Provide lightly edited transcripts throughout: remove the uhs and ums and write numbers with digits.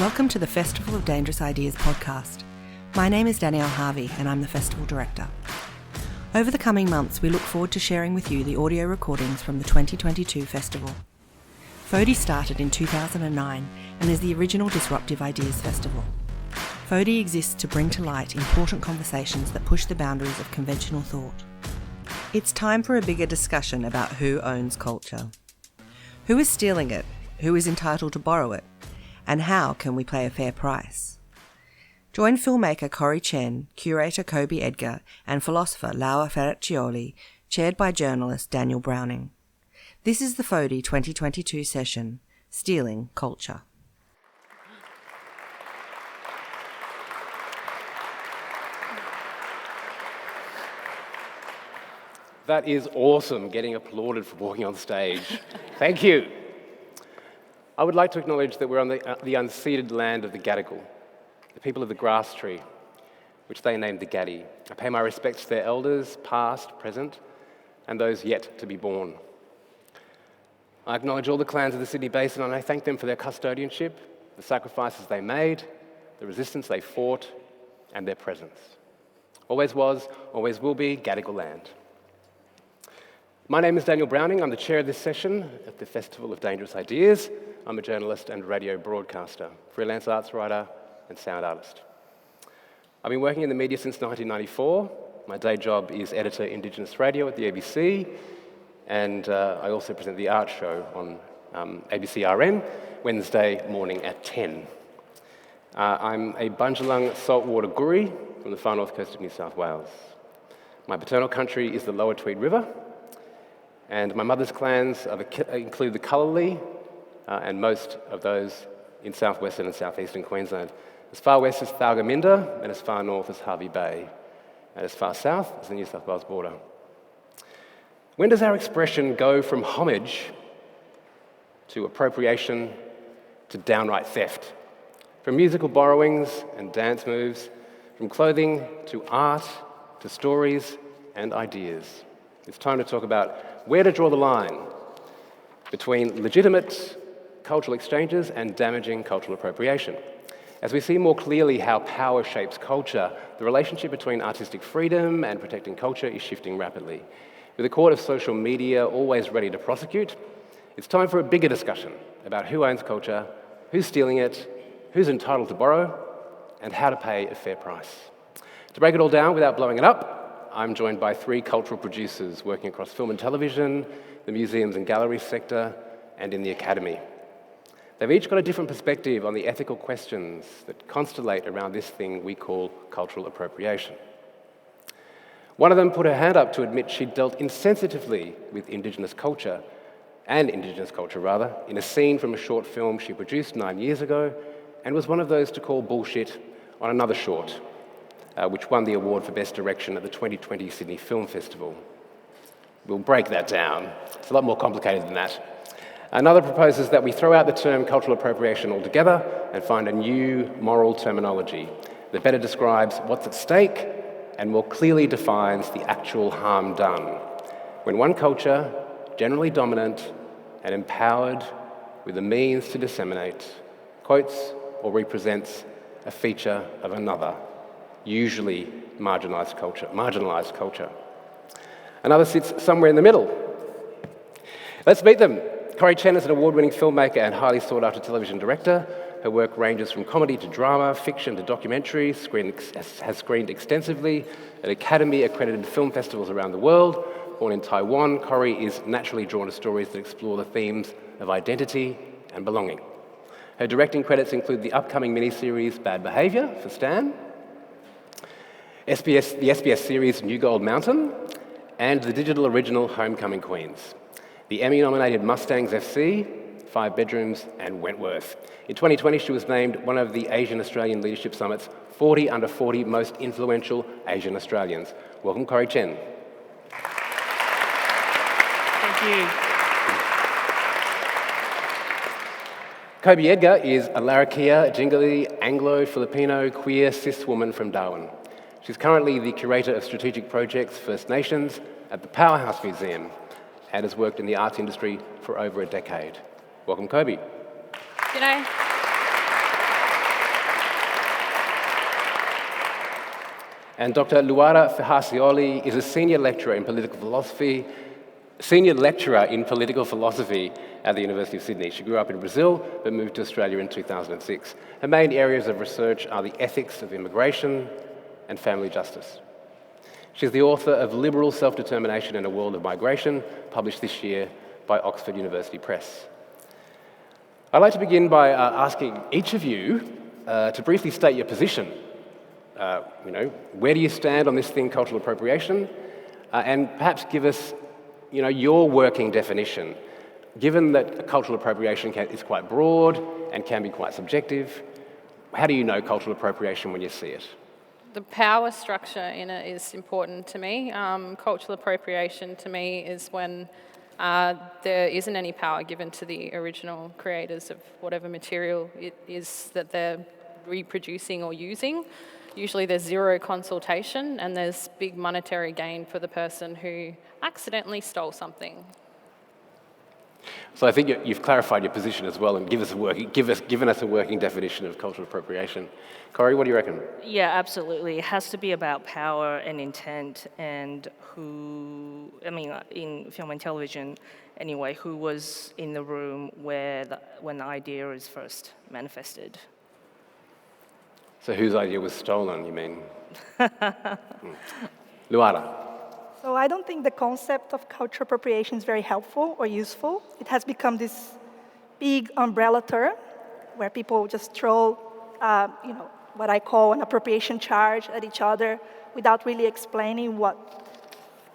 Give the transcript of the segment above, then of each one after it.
Welcome to the Festival of Dangerous Ideas podcast. My name is Danielle Harvey and I'm the festival director. Over the coming months, we look forward to sharing with you the audio recordings from the 2022 festival. FODI started in 2009 and is the original Disruptive Ideas Festival. FODI exists to bring to light important conversations that push the boundaries of conventional thought. It's time for a bigger discussion about who owns culture. Who is stealing it? Who is entitled to borrow it? And how can we pay a fair price? Join filmmaker Corrie Chen, curator Coby Edgar, and philosopher Luara Ferracioli, chaired by journalist Daniel Browning. This is the FODI 2022 session, Stealing Culture. That is awesome, getting applauded for walking on stage. Thank you. I would like to acknowledge that we're on the unceded land of the Gadigal, the people of the grass tree, which they named the Gadi. I pay my respects to their elders, past, present, and those yet to be born. I acknowledge all the clans of the Sydney Basin and I thank them for their custodianship, the sacrifices they made, the resistance they fought, and their presence. Always was, always will be Gadigal land. My name is Daniel Browning. I'm the chair of this session at the Festival of Dangerous Ideas. I'm a journalist and radio broadcaster, freelance arts writer and sound artist. I've been working in the media since 1994. My day job is editor Indigenous radio at the ABC, and I also present the art show on ABC RN, Wednesday morning at 10. I'm a Bundjalung saltwater Guri from the far north coast of New South Wales. My paternal country is the Lower Tweed River, and my mother's clans include the Cullally, and most of those in southwestern and southeastern Queensland. As far west as Thalgaminda, and as far north as Hervey Bay, and as far south as the New South Wales border. When does our expression go from homage to appropriation to downright theft? From musical borrowings and dance moves, from clothing to art to stories and ideas. It's time to talk about where to draw the line between legitimate cultural exchanges and damaging cultural appropriation. As we see more clearly how power shapes culture, the relationship between artistic freedom and protecting culture is shifting rapidly. With a court of social media always ready to prosecute, it's time for a bigger discussion about who owns culture, who's stealing it, who's entitled to borrow, and how to pay a fair price. To break it all down without blowing it up, I'm joined by three cultural producers working across film and television, the museums and galleries sector, and in the academy. They've each got a different perspective on the ethical questions that constellate around this thing we call cultural appropriation. One of them put her hand up to admit she'd dealt insensitively with Indigenous culture, in a scene from a short film she produced 9 years ago, and was one of those to call bullshit on another short, which won the award for Best Direction at the 2020 Sydney Film Festival. We'll break that down. It's a lot more complicated than that. Another proposes that we throw out the term cultural appropriation altogether and find a new moral terminology that better describes what's at stake and more clearly defines the actual harm done. When one culture, generally dominant and empowered with the means to disseminate, quotes or represents a feature of another, usually marginalised culture. Another sits somewhere in the middle. Let's meet them. Corrie Chen is an award-winning filmmaker and highly sought-after television director. Her work ranges from comedy to drama, fiction to documentary, has screened extensively at Academy-accredited film festivals around the world. Born in Taiwan, Corrie is naturally drawn to stories that explore the themes of identity and belonging. Her directing credits include the upcoming miniseries Bad Behaviour for Stan, the SBS series New Gold Mountain, and the digital original Homecoming Queens. The Emmy-nominated Mustangs FC, 5 Bedrooms, and Wentworth. In 2020, she was named one of the Asian Australian Leadership Summit's 40 under 40 most influential Asian Australians. Welcome, Corrie Chen. Thank you. Coby Edgar is a Larrakia, Jingili, Anglo, Filipino, queer, cis-woman from Darwin. She's currently the curator of strategic projects First Nations at the Powerhouse Museum and has worked in the arts industry for over a decade. Welcome, Coby. G'day. And Dr. Luara Ferracioli is a senior lecturer in political philosophy at the University of Sydney. She grew up in Brazil but moved to Australia in 2006. Her main areas of research are the ethics of immigration and family justice. She's the author of Liberal Self-Determination in a World of Migration, published this year by Oxford University Press. I'd like to begin by asking each of you to briefly state your position. Where do you stand on this thing, cultural appropriation? And perhaps give us, your working definition. Given that cultural appropriation is quite broad and can be quite subjective, how do you know cultural appropriation when you see it? The power structure in it is important to me. Cultural appropriation to me is when there isn't any power given to the original creators of whatever material it is that they're reproducing or using. Usually there's zero consultation and there's big monetary gain for the person who accidentally stole something. So I think you've clarified your position as well and given us a working definition of cultural appropriation. Corrie, what do you reckon? Yeah, absolutely. It has to be about power and intent and in film and television anyway, who was in the room when the idea is first manifested. So whose idea was stolen, you mean? Luara. So I don't think the concept of cultural appropriation is very helpful or useful. It has become this big umbrella term where people just throw, what I call an appropriation charge at each other without really explaining what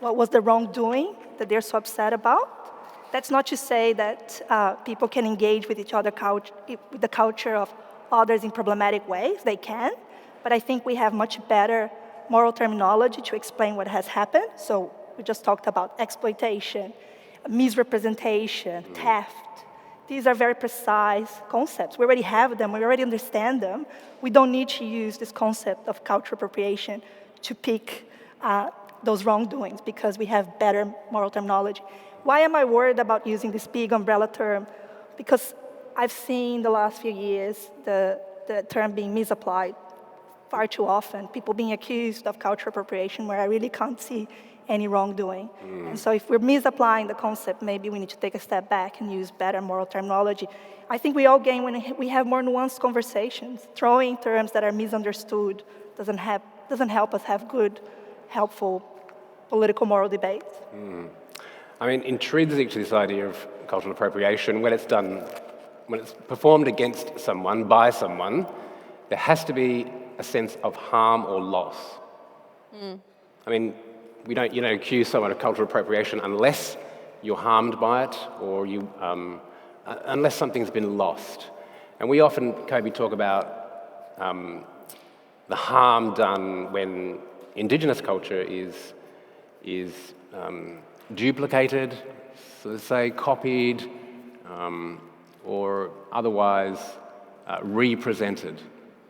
was the wrongdoing that they're so upset about. That's not to say that people can engage with each other, with the culture of others in problematic ways. They can, but I think we have much better moral terminology to explain what has happened. So we just talked about exploitation, misrepresentation, theft. These are very precise concepts. We already have them, we already understand them. We don't need to use this concept of cultural appropriation to pick those wrongdoings because we have better moral terminology. Why am I worried about using this big umbrella term? Because I've seen the last few years the term being misapplied far too often, people being accused of cultural appropriation where I really can't see any wrongdoing. And so if we're misapplying the concept, maybe we need to take a step back and use better moral terminology. I think we all gain when we have more nuanced conversations. Throwing terms that are misunderstood doesn't help us have good, helpful political moral debates. Intrinsic to this idea of cultural appropriation, when it's performed against someone, by someone, there has to be a sense of harm or loss. We don't, accuse someone of cultural appropriation unless you're harmed by it or unless something's been lost. And we often, Coby, talk about the harm done when Indigenous culture is duplicated, so to say, copied, or otherwise represented.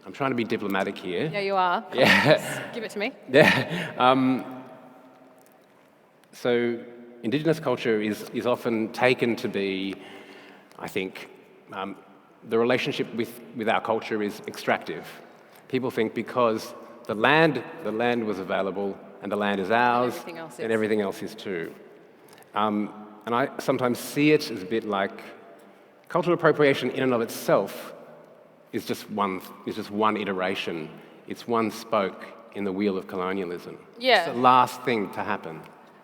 I'm trying to be diplomatic here. Yeah, you are. Yeah. Just give it to me. Yeah. So Indigenous culture is often taken to be, I think, the relationship with our culture is extractive. People think because the land was available and the land is ours, and everything else is too. And I sometimes see it as a bit like cultural appropriation in and of itself is just one iteration. It's one spoke in the wheel of colonialism. Yeah. It's the last thing to happen.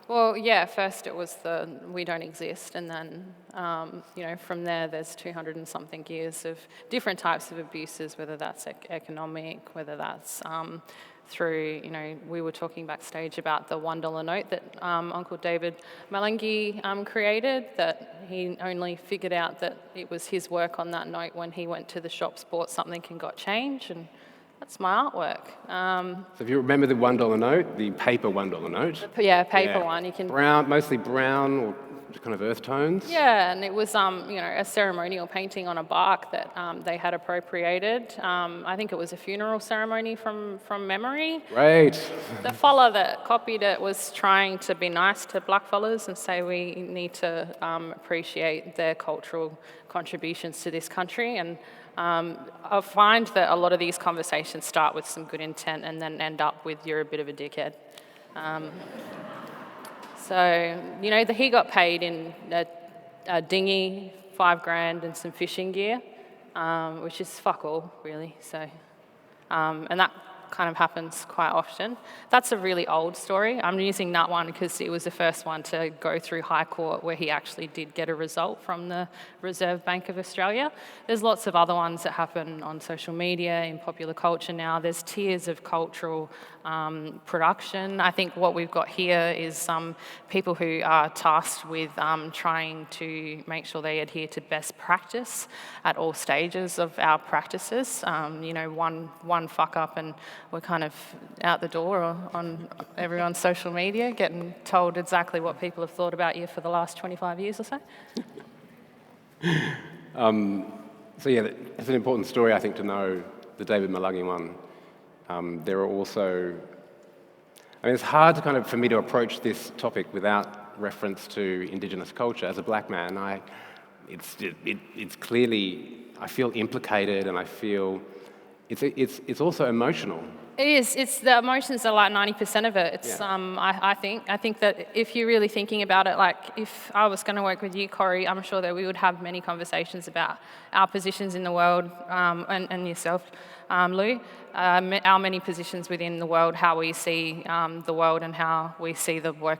Well, yeah, first it was the we don't exist, and then, from there there's 200 and something years of different types of abuses, whether that's economic, whether that's through, we were talking backstage about the $1 note that Uncle David Malangi created, that he only figured out that it was his work on that note when he went to the shops, bought something and got change, and that's my artwork. So if you remember the $1 note, the paper $1 note. Paper one, you can... Mostly brown or kind of earth tones. Yeah, and it was a ceremonial painting on a bark that they had appropriated. I think it was a funeral ceremony from memory. Great. The fella that copied it was trying to be nice to black fellas and say we need to appreciate their cultural contributions to this country. And I find that a lot of these conversations start with some good intent and then end up with you're a bit of a dickhead. So, he got paid in a dinghy, $5,000 and some fishing gear, which is fuck all, really. So, and that kind of happens quite often. That's a really old story. I'm using that one because it was the first one to go through High Court where he actually did get a result from the Reserve Bank of Australia. There's lots of other ones that happen on social media, in popular culture now. There's tiers of cultural production. I think what we've got here is people who are tasked with trying to make sure they adhere to best practice at all stages of our practices. One fuck up and we're kind of out the door on everyone's social media, getting told exactly what people have thought about you for the last 25 years or so. So yeah, it's an important story, I think, to know, the David Mulungi one. There are also, it's hard to for me to approach this topic without reference to Indigenous culture. As a black man, it's clearly, I feel implicated, and I feel it's also emotional. It is. It's the emotions are like 90% of it. It's I think that if you're really thinking about it, like if I was going to work with you, Corrie, I'm sure that we would have many conversations about our positions in the world, and yourself, Lou, our many positions within the world, how we see the world and how we see the work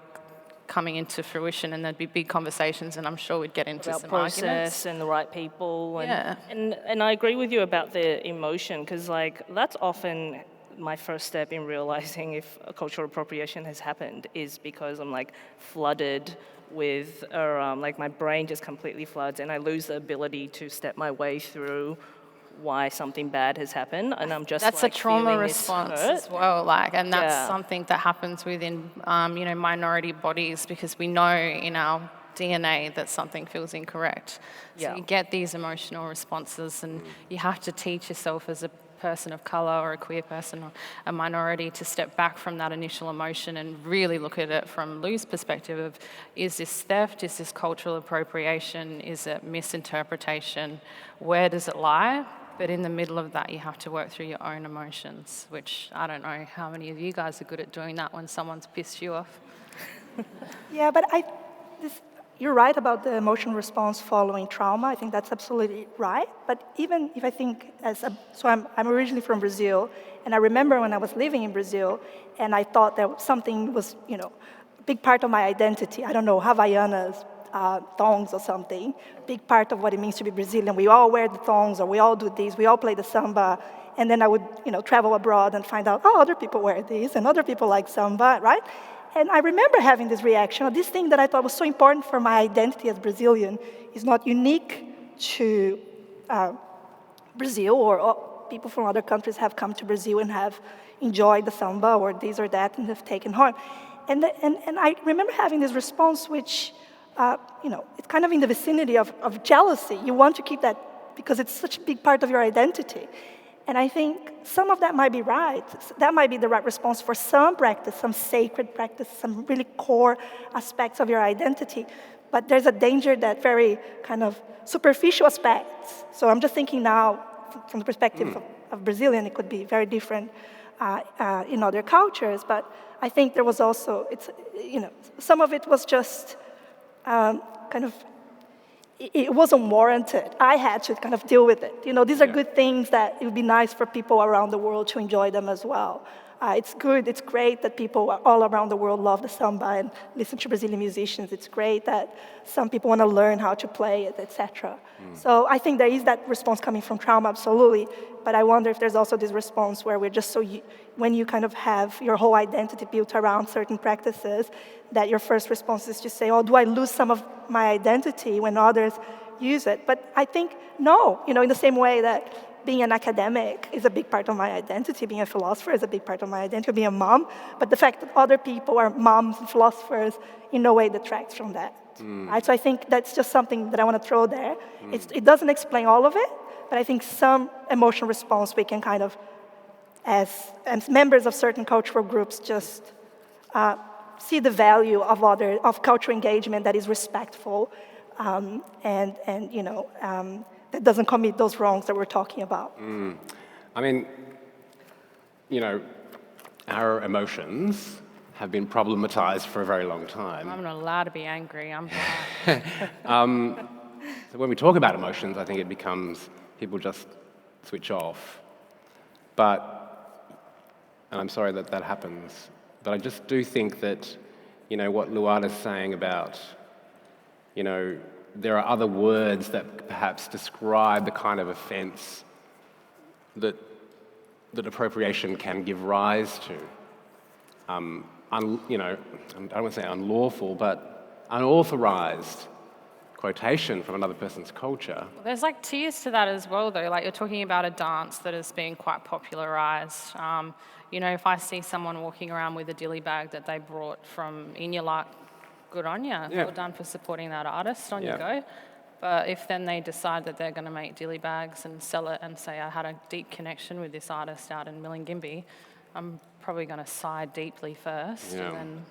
coming into fruition, and there'd be big conversations, and I'm sure we'd get into about some process arguments. and the right people. And I agree with you about the emotion, because that's often my first step in realizing if a cultural appropriation has happened, is because I'm flooded with, or my brain just completely floods, and I lose the ability to step my way through why something bad has happened, and I'm just that's a trauma feeling response this hurt. as well, and that's something that happens within minority bodies, because we know in our DNA that something feels incorrect. So you get these emotional responses, and you have to teach yourself as a person of colour or a queer person or a minority to step back from that initial emotion and really look at it from Lou's perspective of, is this theft, is this cultural appropriation, is it misinterpretation, where does it lie? But in the middle of that, you have to work through your own emotions, which I don't know how many of you guys are good at doing that when someone's pissed you off. Yeah, but you're right about the emotional response following trauma. I think that's absolutely right. But even if I think I'm originally from Brazil, and I remember when I was living in Brazil, and I thought that something was, a big part of my identity. I don't know, Havaianas, thongs or something, big part of what it means to be Brazilian. We all wear the thongs, or we all do this, we all play the samba. And then I would, travel abroad and find out, other people wear this, and other people like samba, right? And I remember having this reaction, this thing that I thought was so important for my identity as Brazilian is not unique to Brazil, or people from other countries have come to Brazil and have enjoyed the samba or this or that and have taken harm. And I remember having this response which, it's kind of in the vicinity of jealousy. You want to keep that because it's such a big part of your identity. And I think some of that might be right. That might be the right response for some practice, some sacred practice, some really core aspects of your identity. But there's a danger that very kind of superficial aspects. So I'm just thinking now, from the perspective of Brazilian, it could be very different in other cultures. But I think there was also, some of it was just it wasn't warranted. I had to kind of deal with it. These are good things that it would be nice for people around the world to enjoy them as well. It's good, it's great that people all around the world love the samba and listen to Brazilian musicians. It's great that some people want to learn how to play it, etc. So I think there is that response coming from trauma, absolutely. But I wonder if there's also this response where we're just when you kind of have your whole identity built around certain practices, that your first response is to say, do I lose some of my identity when others use it? But I think, no, in the same way that being an academic is a big part of my identity. Being a philosopher is a big part of my identity. Being a mom, but the fact that other people are moms and philosophers in no way detracts from that. Right? So I think that's just something that I want to throw there. It doesn't explain all of it, but I think some emotional response we can kind of, as members of certain cultural groups, just see the value of cultural engagement that is respectful and that doesn't commit those wrongs that we're talking about. I mean, our emotions have been problematized for a very long time. I'm not allowed to be angry. I'm So when we talk about emotions, I think it becomes people just switch off. And I'm sorry that that happens, but I just do think that, what Luara's saying about, there are other words that perhaps describe the kind of offence that appropriation can give rise to. I don't want to say unlawful, but unauthorized quotation from another person's culture. There's tiers to that as well, though. You're talking about a dance that has been quite popularised. If I see someone walking around with a dilly bag that they brought from Inuit, good on you. Yeah. Well done for supporting that artist. On you Yeah. go. But if then they decide that they're going to make dilly bags and sell it and say, I had a deep connection with this artist out in Millingimby, I'm probably going to sigh deeply first. Yeah. And then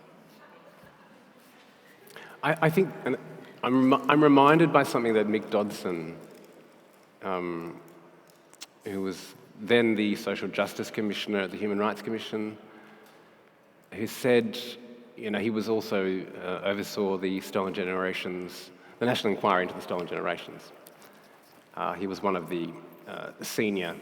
I think, and I'm reminded by something that Mick Dodson, who was then the Social Justice Commissioner at the Human Rights Commission, who said, he was also oversaw the Stolen Generations, the National Inquiry into the Stolen Generations. He was one of the senior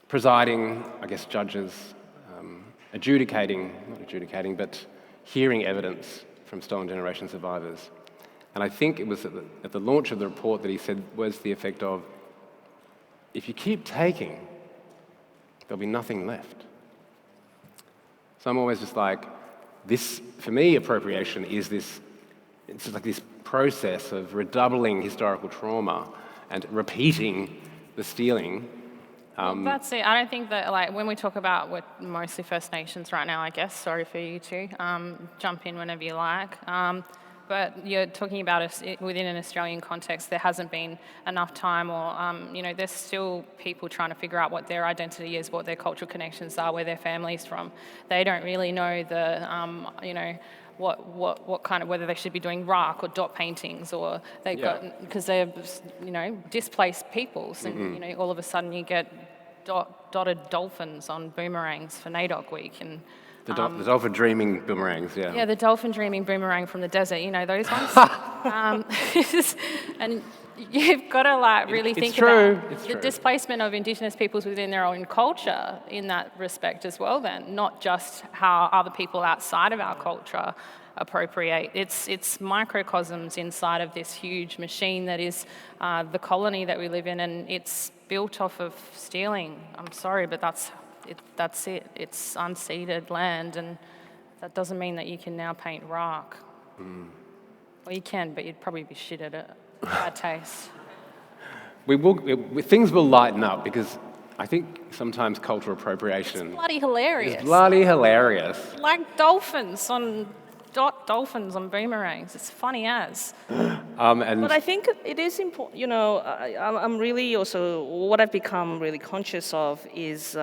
presiding, judges, not adjudicating, but hearing evidence from Stolen Generation survivors. And I think it was at the launch of the report that he said was the effect of, if you keep taking, there'll be nothing left. So I'm always just this, for me, appropriation is this process of redoubling historical trauma and repeating the stealing. That's it. I don't think that, when we talk about, we're mostly First Nations right now, I guess. Sorry for you two. Jump in whenever you like. But you're talking about within an Australian context, there hasn't been enough time or, there's still people trying to figure out what their identity is, what their cultural connections are, where their family's from. They don't really know what kind of, whether they should be doing rock or dot paintings or because they're, displaced peoples and, all of a sudden you get dotted dolphins on boomerangs for NAIDOC week and the dolphin dreaming boomerangs, yeah. Yeah, the dolphin dreaming boomerang from the desert, those ones. And you've got to really think about the displacement of Indigenous peoples within their own culture in that respect as well then, not just how other people outside of our culture appropriate. It's microcosms inside of this huge machine that is the colony that we live in, and it's built off of stealing. I'm sorry, but that's it. It's unceded land, and that doesn't mean that you can now paint rock. Well, you can, but you'd probably be shit at it. Bad taste. Things will lighten up because I think sometimes cultural appropriation It's bloody hilarious. is bloody hilarious. Like dolphins on boomerangs. It's funny as. But I think it is important, I'm really also, what I've become really conscious of is,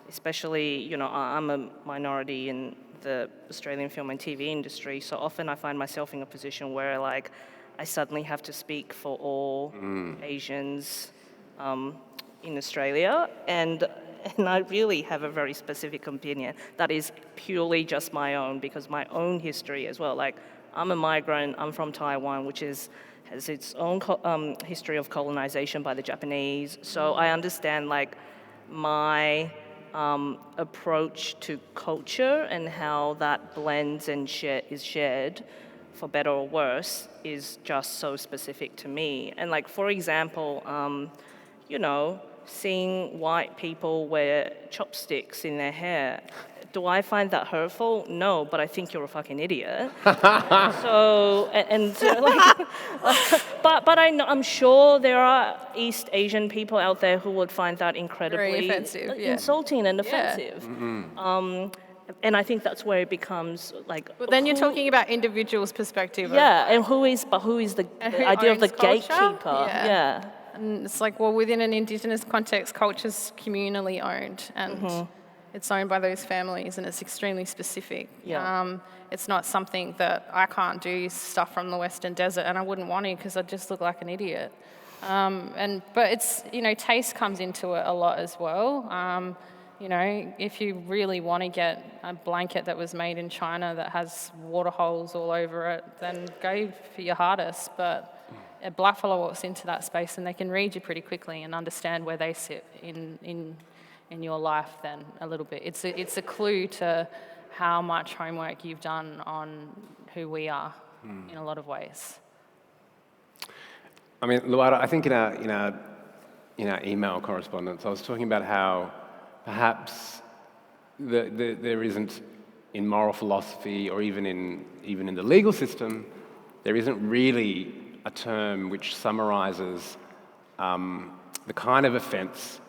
especially, I'm a minority in the Australian film and TV industry, so often I find myself in a position where, I suddenly have to speak for all Asians in Australia, and I really have a very specific opinion that is purely just my own, because my own history as well. I'm a migrant, I'm from Taiwan, which has its own history of colonization by the Japanese. So I understand my approach to culture and how that blends and is shared, for better or worse, is just so specific to me. And for example, seeing white people wear chopsticks in their hair do I find that hurtful? No, but I think you're a fucking idiot. But I'm sure there are East Asian people out there who would find that incredibly Very offensive, yeah. insulting and Yeah. offensive. And I think that's where it becomes like. But then you're talking about individuals' perspective. Yeah, and who is the who idea of the owns culture? gatekeeper? Yeah. And it's like, well, within an Indigenous context, culture's communally owned, and it's owned by those families, and it's extremely specific. Yeah. It's not something that I can't do stuff from the Western Desert, and I wouldn't want to because I'd just look like an idiot. But it's, taste comes into it a lot as well. If you really want to get a blanket that was made in China that has water holes all over it, then go for your hardest. But a blackfellow walks into that space and they can read you pretty quickly and understand where they sit in your life then a little bit. It's a clue to how much homework you've done on who we are in a lot of ways. I mean, Luara, I think in our email correspondence, I was talking about how perhaps there isn't in moral philosophy or even in the legal system, there isn't really a term which summarizes the kind of offence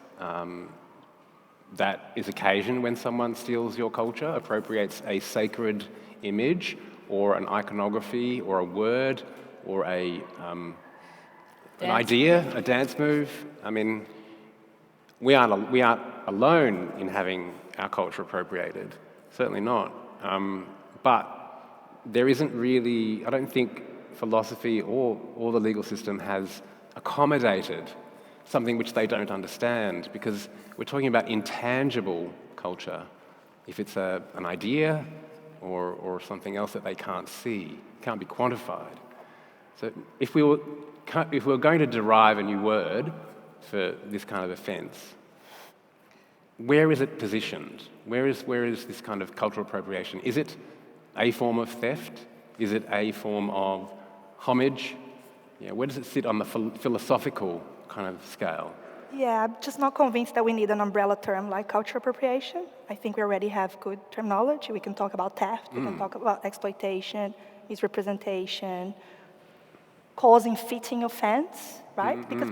that is occasioned when someone steals your culture, appropriates a sacred image or an iconography or a word or an idea, a dance move. I mean, we aren't alone in having our culture appropriated, certainly not. But there isn't really, I don't think philosophy or the legal system has accommodated something which they don't understand, because we're talking about intangible culture. If it's an idea or something else that they can't see, can't be quantified. So if we were going to derive a new word for this kind of offence, where is it positioned? Where is this kind of cultural appropriation? Is it a form of theft? Is it a form of homage? Yeah, where does it sit on the philosophical kind of scale? Yeah, I'm just not convinced that we need an umbrella term like cultural appropriation. I think we already have good terminology. We can talk about theft, we can talk about exploitation, misrepresentation, causing fitting offense, right? Because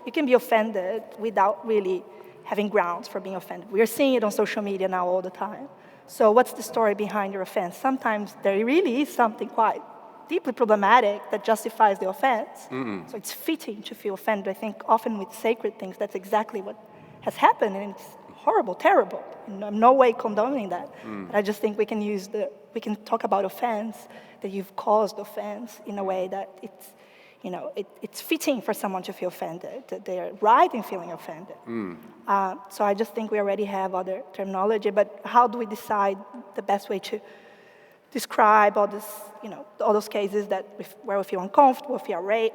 you can be offended without really having grounds for being offended. We are seeing it on social media now all the time. So what's the story behind your offense? Sometimes there really is something quite deeply problematic that justifies the offense. So it's fitting to feel offended. I think often with sacred things, that's exactly what has happened, and it's horrible, terrible. I'm no way condoning that. But I just think we can talk about offense, that you've caused offense in a way that it's fitting for someone to feel offended, that they're right in feeling offended. So I just think we already have other terminology, but how do we decide the best way to describe all those cases where we feel uncomfortable,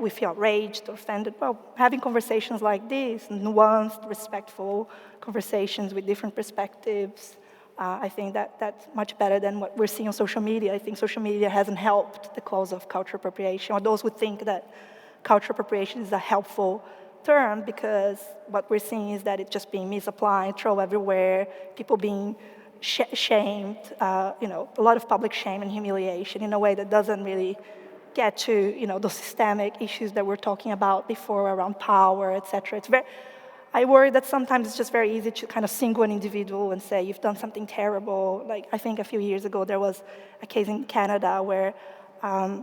we feel outraged or offended? Well, having conversations like this, nuanced, respectful conversations with different perspectives, I think that's much better than what we're seeing on social media. I think social media hasn't helped the cause of cultural appropriation, or those who think that cultural appropriation is a helpful term, because what we're seeing is that it's just being misapplied, thrown everywhere, people being shamed, a lot of public shame and humiliation in a way that doesn't really get to, those systemic issues that we're talking about before around power, etc. I worry that sometimes it's just very easy to kind of single an individual and say, you've done something terrible. Like, I think a few years ago, there was a case in Canada where a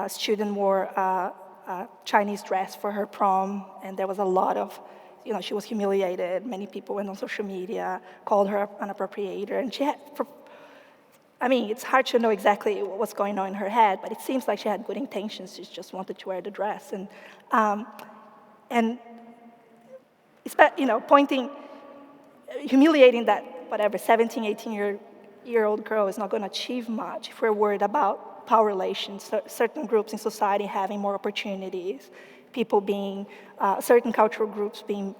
student wore a Chinese dress for her prom, and there was a lot of, she was humiliated. Many people went on social media, called her an appropriator, and she had, it's hard to know exactly what's going on in her head, but it seems like she had good intentions. She just wanted to wear the dress, and humiliating that, 17, 18-year-old girl is not going to achieve much if we're worried about power relations, certain groups in society having more opportunities, people being, certain cultural groups being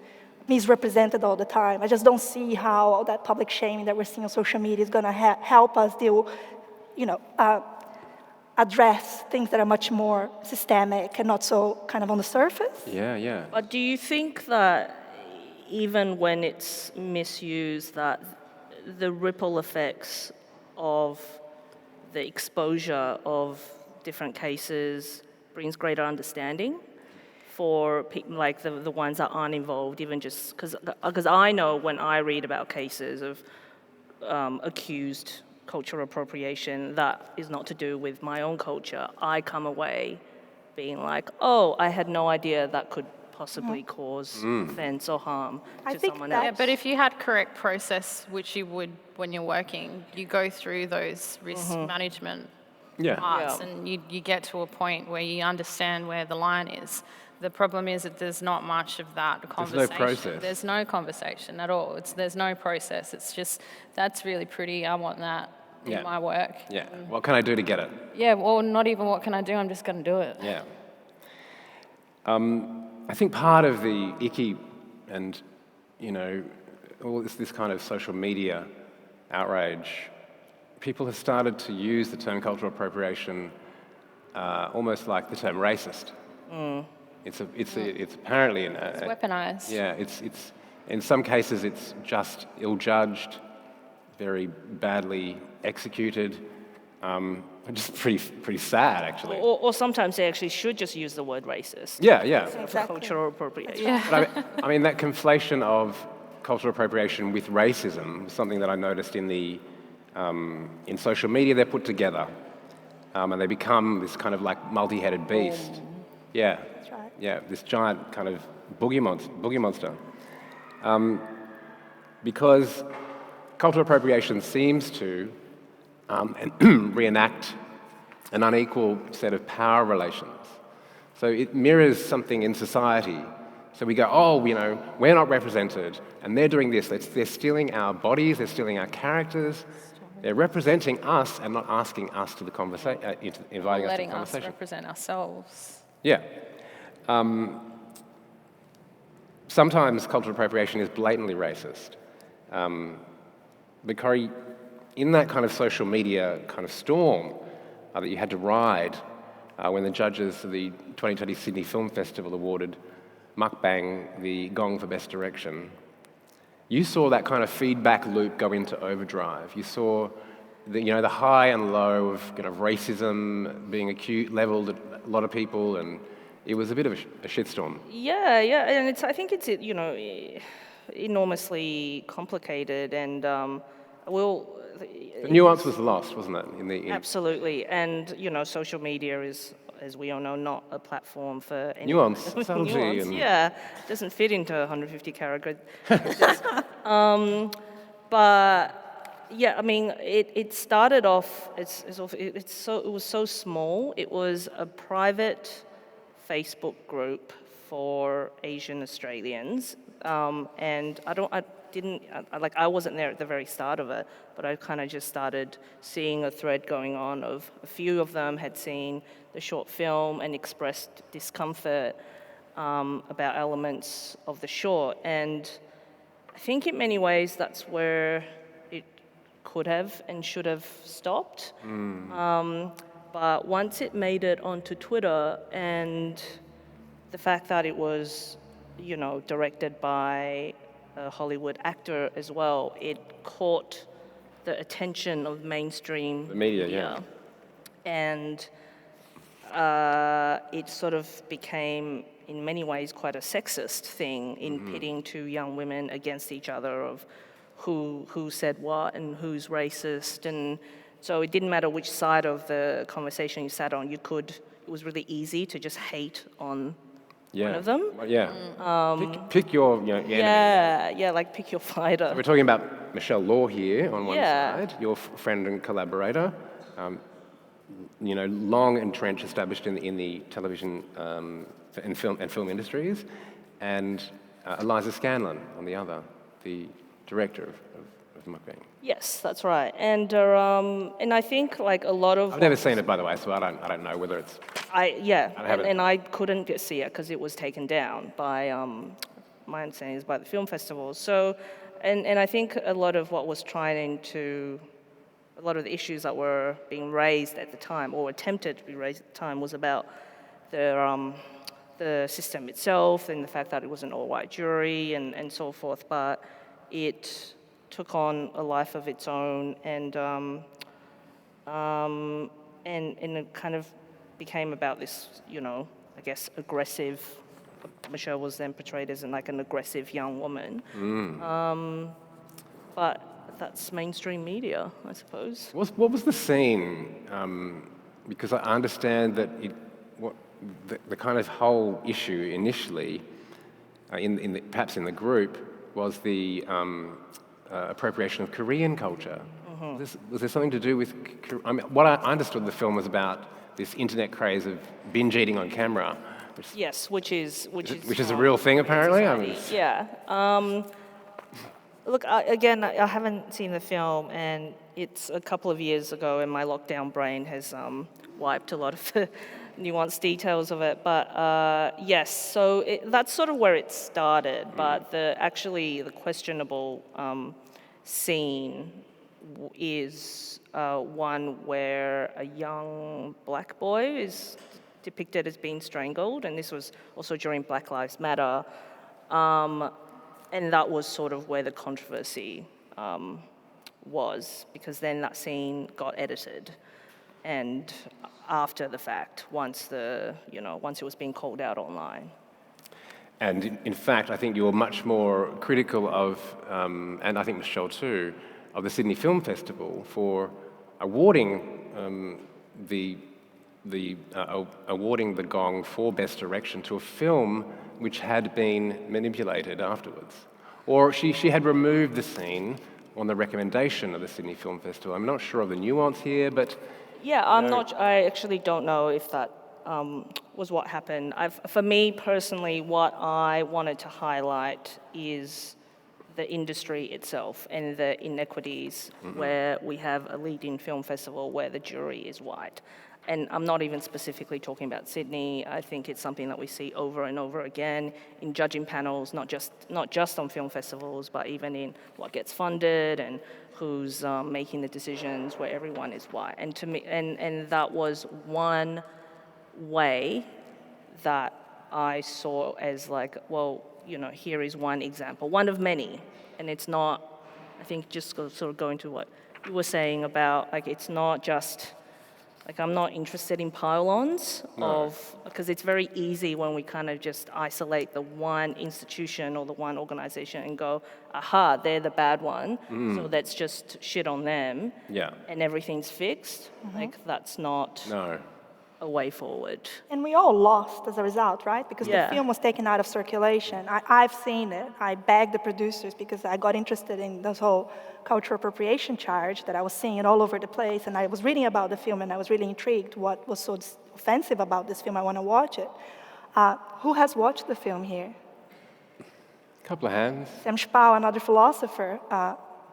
misrepresented all the time. I just don't see how all that public shaming that we're seeing on social media is going to help us deal, address things that are much more systemic and not so kind of on the surface. Yeah. But do you think that even when it's misused, that the ripple effects of the exposure of different cases brings greater understanding for people like the ones that aren't involved, even just because I know when I read about cases of accused cultural appropriation that is not to do with my own culture, I come away being like, oh, I had no idea that could possibly cause offense or harm to someone else. Yeah, but if you had correct process, which you would when you're working, you go through those risk management parts, and you get to a point where you understand where the line is. The problem is that there's not much of that conversation. There's no process. There's no conversation at all. There's no process. It's just, that's really pretty, I want that in my work. Yeah. What can I do to get it? Yeah, well, not even what can I do, I'm just going to do it. Yeah. I think part of the icky and, all this kind of social media outrage, people have started to use the term cultural appropriation almost like the term racist. It's apparently it's weaponized. Yeah, it's in some cases it's just ill-judged, very badly executed. Just pretty sad, actually. Or sometimes they actually should just use the word racist. Yeah. For cultural appropriation. Yeah. But I mean, that conflation of cultural appropriation with racism was something that I noticed in social media. They're put together, and they become this kind of like multi-headed beast. Yeah. That's right. Yeah, this giant kind of boogie monster. Because cultural appropriation seems to reenact an unequal set of power relations. So it mirrors something in society. So we go, we're not represented, and they're doing this. They're stealing our bodies, they're stealing our characters. They're representing us and not asking us to the conversation, inviting us to the conversation. Letting us represent ourselves. Yeah. Sometimes cultural appropriation is blatantly racist. But Corrie, in that kind of social media kind of storm that you had to ride when the judges of the 2020 Sydney Film Festival awarded Mukbang the gong for Best Direction, you saw that kind of feedback loop go into overdrive. You saw the high and low of racism being leveled at a lot of people, and it was a bit of a shitstorm. Yeah, and I think it's enormously complicated, and the nuance was lost, wasn't it? Absolutely, and social media is, as we all know, not a platform for any nuance, subtlety, it doesn't fit into 150 characters. But yeah, I mean, it started off. It was so small. It was a private Facebook group for Asian Australians, and I wasn't there at the very start of it, but I kind of just started seeing a thread going on of a few of them had seen the short film and expressed discomfort about elements of the short. And I think in many ways that's where it could have and should have stopped. But once it made it onto Twitter, and the fact that it was, directed by a Hollywood actor as well, it caught the attention of mainstream media. And it sort of became, in many ways, quite a sexist thing in pitting two young women against each other of who said what and who's racist. And so it didn't matter which side of the conversation you sat on, it was really easy to just hate on one of them. Yeah. Pick your enemy. Yeah, like pick your fighter. So we're talking about Michelle Law here on one side, your friend and collaborator, long entrenched, established in the television and film industries, and Eliza Scanlon on the other, the director of Mukbang. Yes, that's right, and I think like a lot of. I've never seen it, by the way, so I don't know whether it's. I couldn't see it because it was taken down by my understanding is by the film festival. So, and I think a lot of what was a lot of the issues that were being raised at the time or attempted to be raised at the time was about the the system itself and the fact that it was an all-white jury and so forth, but it took on a life of its own, and it kind of became about this, I guess, aggressive. Michelle was then portrayed as an aggressive young woman. But that's mainstream media, I suppose. What was the scene? Because I understand that the kind of whole issue initially, perhaps in the group, was the appropriation of Korean culture. Was there something to do with? What I understood the film was about this internet craze of binge eating on camera. Which is a real thing apparently. Look, I haven't seen the film, and it's a couple of years ago, and my lockdown brain has wiped a lot of the nuanced details of it. But yes, so that's sort of where it started. But the questionable scene is one where a young black boy is depicted as being strangled, and this was also during Black Lives Matter. And that was sort of where the controversy was, because then that scene got edited, and after the fact, once it was being called out online. And in fact, I think you were much more critical of, and I think Michelle too, of the Sydney Film Festival for awarding awarding the gong for Best Direction to a film which had been manipulated afterwards. Or she had removed the scene on the recommendation of the Sydney Film Festival. I'm not sure of the nuance here, but... Yeah, I actually don't know if that was what happened. For me personally, what I wanted to highlight is the industry itself and the inequities where we have a leading film festival where the jury is white. And I'm not even specifically talking about Sydney. I think it's something that we see over and over again in judging panels, not just on film festivals, but even in what gets funded and who's making the decisions, where everyone is white. And to me, and that was one way that I saw as here is one example, one of many. And it's not, I think, just sort of going to what you were saying about, it's not just, I'm not interested in pile-ons because it's very easy when we kind of just isolate the one institution or the one organization and go, aha, they're the bad one, so let's just shit on them, and everything's fixed. That's not a way forward. And we all lost as a result, right? Because the film was taken out of circulation. I've seen it. I begged the producers because I got interested in this whole cultural appropriation charge that I was seeing it all over the place, and I was reading about the film and I was really intrigued what was so offensive about this film. I want to watch it. Who has watched the film here? A couple of hands. Sam Spau, another philosopher,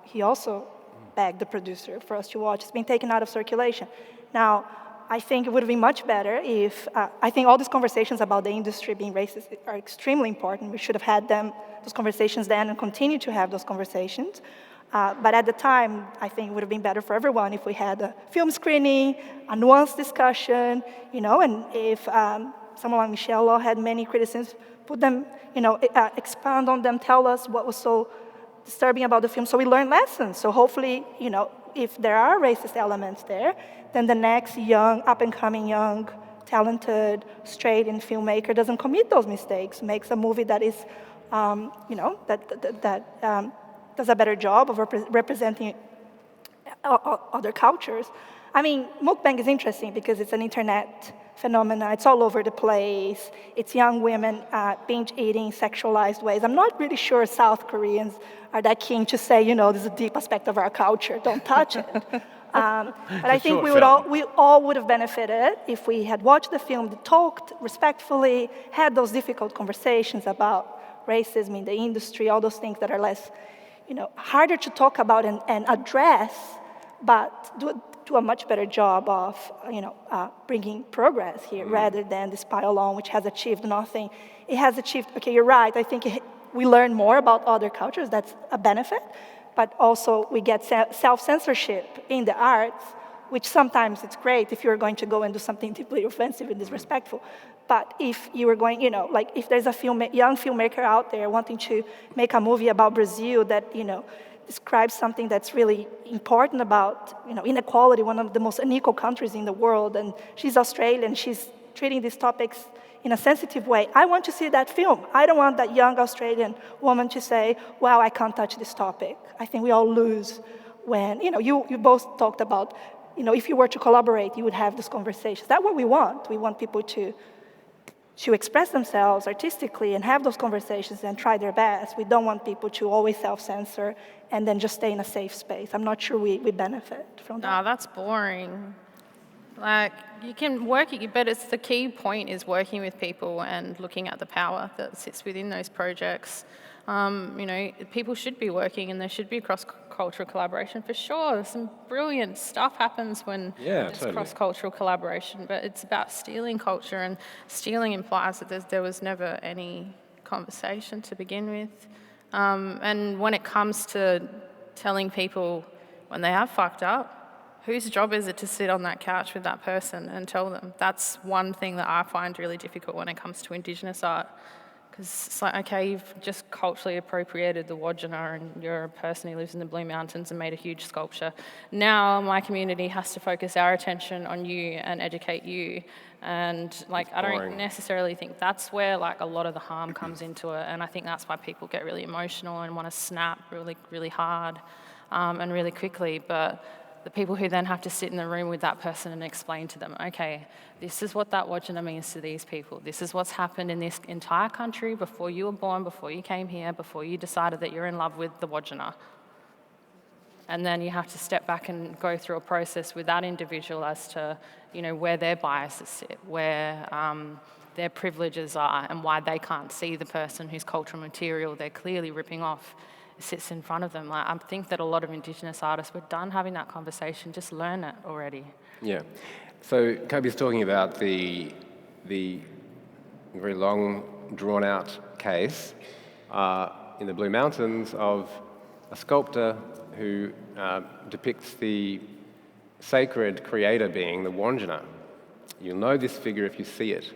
he also begged the producer for us to watch. It's been taken out of circulation. Now, I think it would have been much better if, I think all these conversations about the industry being racist are extremely important. We should have had those conversations then and continue to have those conversations. But at the time, I think it would have been better for everyone if we had a film screening, a nuanced discussion, and if someone like Michelle Law had many criticisms, put them, expand on them, tell us what was so disturbing about the film so we learn lessons. So hopefully, if there are racist elements there, then the next young, up-and-coming, young, talented, straight in filmmaker doesn't commit those mistakes, makes a movie that is, that does a better job of representing other cultures. I mean, mukbang is interesting because it's an internet phenomenon. It's all over the place. It's young women binge eating, sexualized ways. I'm not really sure South Koreans are that keen to say, this is a deep aspect of our culture, don't touch it. But I think we all would have benefited if we had watched the film, talked respectfully, had those difficult conversations about racism in the industry, all those things that are less, harder to talk about and address, but do a much better job of, bringing progress here rather than this pile-on, which has achieved nothing. It has achieved, okay, you're right, I think we learn more about other cultures, that's a benefit, but also we get self-censorship in the arts, which sometimes it's great if you're going to go and do something deeply offensive and disrespectful. But if you were going, like if there's a young filmmaker out there wanting to make a movie about Brazil that, describes something that's really important about, inequality, one of the most unequal countries in the world, and she's Australian, she's treating these topics in a sensitive way, I want to see that film. I don't want that young Australian woman to say, wow, I can't touch this topic. I think we all lose when, you both talked about, if you were to collaborate, you would have these conversations. That's what we want. We want people to express themselves artistically and have those conversations and try their best. We don't want people to always self-censor and then just stay in a safe space. I'm not sure we benefit from that. No, that's boring. Like, you can work, but it's the key point is working with people and looking at the power that sits within those projects. People should be working and there should be cross-cultural collaboration for sure. Some brilliant stuff happens when there's totally cross-cultural collaboration, but it's about stealing culture, and stealing implies that there was never any conversation to begin with. And when it comes to telling people when they have fucked up, whose job is it to sit on that couch with that person and tell them? That's one thing that I find really difficult when it comes to Indigenous art. Because it's like, okay, you've just culturally appropriated the Wodjina and you're a person who lives in the Blue Mountains and made a huge sculpture. Now my community has to focus our attention on you and educate you. And I don't necessarily think that's where a lot of the harm comes into it. And I think that's why people get really emotional and want to snap really, really hard and really quickly. But the people who then have to sit in the room with that person and explain to them, okay, this is what that Wodjina means to these people. This is what's happened in this entire country before you were born, before you came here, before you decided that you're in love with the Wodjina. And then you have to step back and go through a process with that individual as to, where their biases sit, where their privileges are, and why they can't see the person whose cultural material they're clearly ripping off sits in front of them. I think that a lot of Indigenous artists, we're done having that conversation, just learn it already. Yeah. So Coby's talking about the very long, drawn-out case in the Blue Mountains of a sculptor who depicts the sacred creator being, the Wandjina. You'll know this figure if you see it.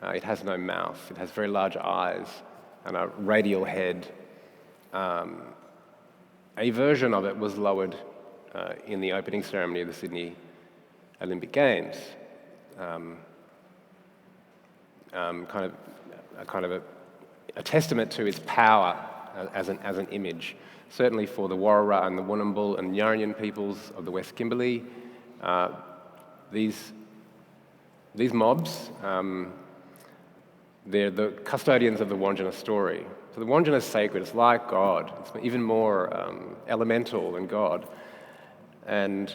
It has no mouth. It has very large eyes and a radial head. A version of it was lowered in the opening ceremony of the Sydney Olympic Games. Kind of a testament to its power as an image. Certainly for the Warra and the Wunnambul and Yarranyun peoples of the West Kimberley, these mobs, they're the custodians of the Wandjina story. So the Wandjina is sacred. It's like God. It's even more elemental than God. And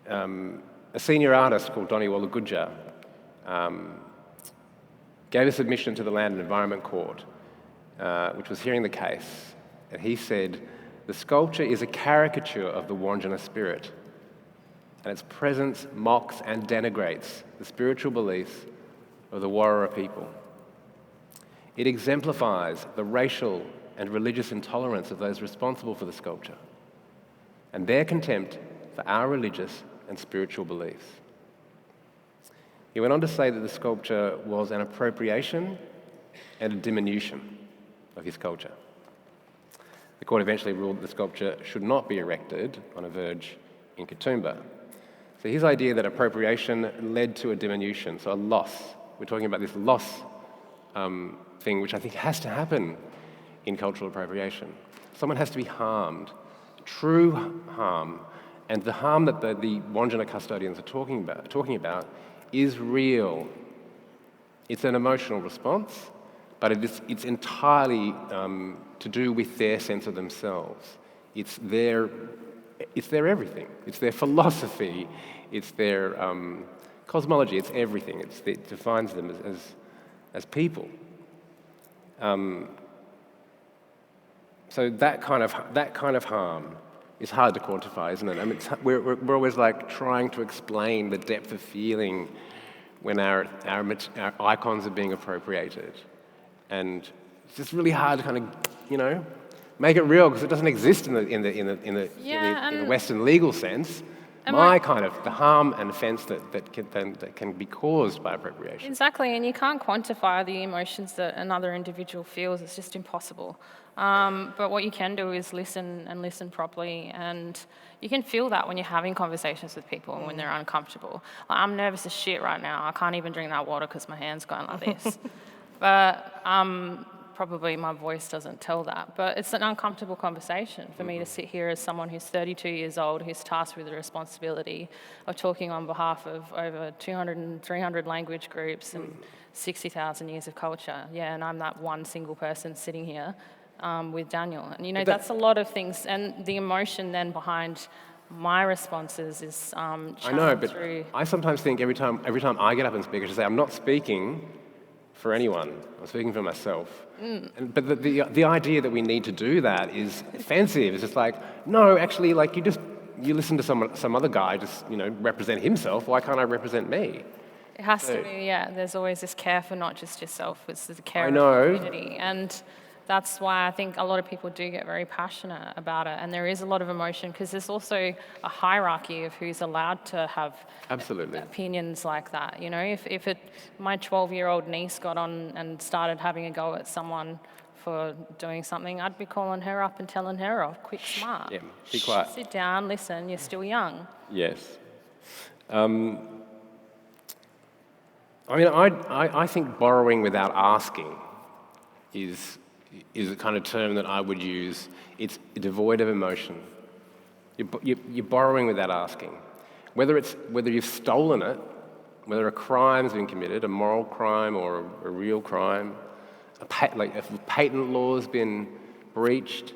a senior artist called Donnie Wallagudja gave a submission to the Land and Environment Court, which was hearing the case. And he said, the sculpture is a caricature of the Wandjina spirit, and its presence mocks and denigrates the spiritual beliefs of the Warra people. It exemplifies the racial and religious intolerance of those responsible for the sculpture and their contempt for our religious and spiritual beliefs. He went on to say that the sculpture was an appropriation and a diminution of his culture. The court eventually ruled that the sculpture should not be erected on a verge in Katoomba. So his idea that appropriation led to a diminution, so a loss. We're talking about this loss thing, which I think has to happen in cultural appropriation. Someone has to be harmed, true harm, and the harm that the Wandjina custodians are talking about is real. It's an emotional response, but it's entirely to do with their sense of themselves. It's their everything. It's their philosophy. It's their cosmology. It's everything. It defines them as people. So that kind of harm is hard to quantify, isn't it? I mean, we're always trying to explain the depth of feeling when our icons are being appropriated, and it's just really hard to kind of make it real because it doesn't exist in the Western legal sense. the harm and offence that can be caused by appropriation. Exactly, and you can't quantify the emotions that another individual feels. It's just impossible. But what you can do is listen and listen properly, and you can feel that when you're having conversations with people and when they're uncomfortable. Like, I'm nervous as shit right now. I can't even drink that water because my hand's going like this. But probably my voice doesn't tell that. But it's an uncomfortable conversation for me to sit here as someone who's 32 years old, who's tasked with the responsibility of talking on behalf of over 200 and 300 language groups and 60,000 years of culture. Yeah, and I'm that one single person sitting here with Daniel. And, you know, that's a lot of things. And the emotion then behind my responses is I know, but I sometimes think every time I get up and speak, I should say, I'm not speaking for anyone. I'm speaking for myself. But the idea that we need to do that is offensive. It's just like, no, actually, like you listen to some other guy just, you know, represent himself. Why can't I represent me? It has to be, yeah. There's always this care for not just yourself, it's the care I of know. the community. And that's why I think a lot of people do get very passionate about it. And there is a lot of emotion because there's also a hierarchy of who's allowed to have Absolutely. opinions like that. You know, if my 12-year-old niece got on and started having a go at someone for doing something, I'd be calling her up and telling her off, quick, smart. Yeah, be quiet. Sit down, listen, you're still young. Yes. I mean, I think borrowing without asking is a kind of term that I would use. It's devoid of emotion. You're borrowing without asking. Whether you've stolen it, whether a crime's been committed, a moral crime or a real crime, if patent law's been breached.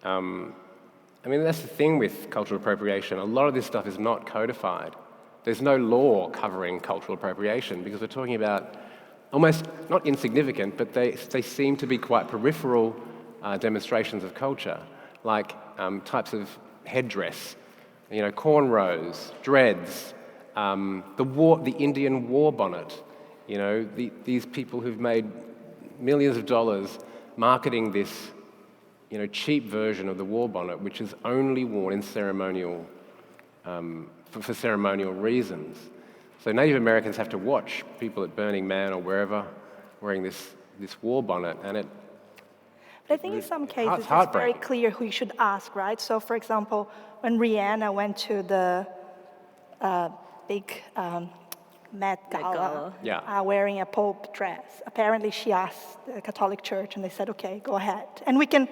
I mean, that's the thing with cultural appropriation. A lot of this stuff is not codified. There's no law covering cultural appropriation because we're talking about almost not insignificant, but they seem to be quite peripheral demonstrations of culture, like types of headdress, you know, cornrows, dreads, the Indian war bonnet, you know, these people who've made millions of dollars marketing this, you know, cheap version of the war bonnet, which is only worn in ceremonial, for ceremonial reasons. So Native Americans have to watch people at Burning Man or wherever wearing this war bonnet, and it. But I think in some cases it's very clear who you should ask, right? So, for example, when Rihanna went to the big Met Gala, wearing a Pope dress, apparently she asked the Catholic Church, and they said, "Okay, go ahead." And we can